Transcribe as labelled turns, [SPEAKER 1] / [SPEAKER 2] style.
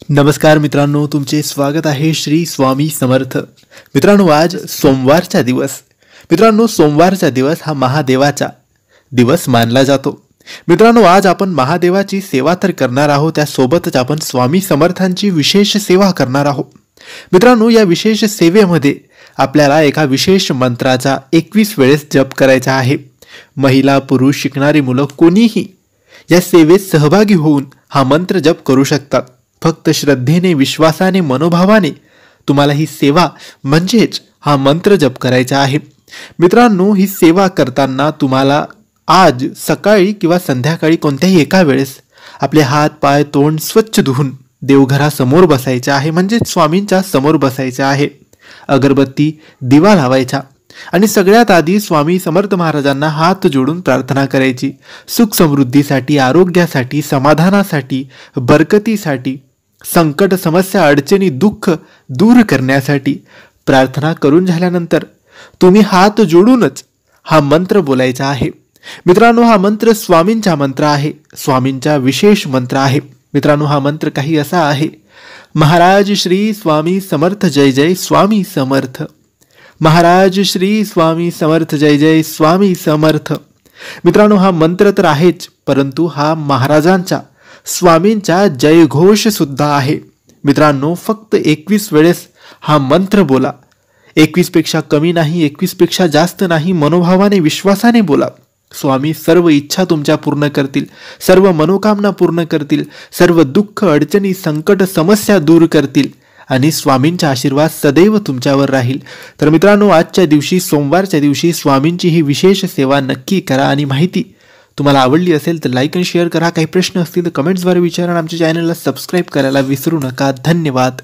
[SPEAKER 1] नमस्कार मित्रांनो, तुमचे स्वागत आहे श्री स्वामी समर्थ. मित्रांनो, आज सोमवारचा दिवस. मित्रांनो, सोमवारचा दिवस हा महादेवाचा दिवस मानला जातो. मित्रांनो, आज आपण महादेवाची सेवा तर करणार आहोत, त्यासोबतच आपण स्वामी समर्थांची विशेष सेवा करणार आहोत. मित्रांनो, या विशेष सेवेमध्ये आपल्याला एका विशेष मंत्राचा 21 वेळेस जप करायचा आहे. महिला, पुरुष, शिकणारी मुलं कोणीही या सेवेत सहभागी होऊन हा मंत्र जप करू शकतात. फक्त श्रद्धेने, विश्वासाने, मनोभावाने तुम्हाला ही सेवा म्हणजेच हा मंत्र जप करायचा आहे. मित्रांनो, ही सेवा करताना तुम्हाला आज सकाळी किंवा संध्याकाळी कोणत्याही एका वेळेस आपले हात, पाय, तोंड स्वच्छ धुवून देवघरासमोर बसायचे आहे, म्हणजे स्वामींच्या समोर बसायचे आहे. अगरबत्ती, दिवा लावायचा आणि सगळ्यात आधी स्वामी समर्थ महाराजांना हात जोडून प्रार्थना करायची. सुख समृद्धीसाठी, आरोग्यासाठी, समाधानासाठी, बरकतीसाठी, संकट, समस्या, अडचणी, दुःख दूर करण्यासाठी प्रार्थना करून झाल्यानंतर तुम्ही हात जोडूनच हा मंत्र बोलायचा आहे. मित्रांनो, हा मंत्र स्वामींचा मंत्र आहे, स्वामींचा विशेष मंत्र आहे. मित्रांनो, हा मंत्र काही असा आहे: महाराज श्री स्वामी समर्थ जय जय स्वामी समर्थ. महाराज श्री स्वामी समर्थ जय जय स्वामी समर्थ. मित्रांनो, हा मंत्र तर आहेच, परंतु हा महाराजांचा, स्वामींचा जयघोष सुद्धा आहे. मित्रांनो, फक्त 21 वेळेस हा मंत्र बोला. 21 पेक्षा कमी नाही, 21 पेक्षा जास्त नाही. मनोभावाने, विश्वासाने बोला. स्वामी सर्व इच्छा तुमच्या पूर्ण करतील, सर्व मनोकामना पूर्ण करतील, सर्व दुःख, अडचणी, संकट, समस्या दूर करतील आणि स्वामींचा आशीर्वाद सदैव तुमच्यावर राहील. तर मित्रांनो, आजच्या दिवशी, सोमवारच्या दिवशी स्वामींची ही विशेष सेवा नक्की करा. आणि माहिती तुम्हाला आवडली असेल तर लाईक आणि शेअर करा. काही प्रश्न असतील तर कमेंट्सद्वारे विचारा. आमच्या चॅनलला सबस्क्राईब करायला विसरू नका. धन्यवाद.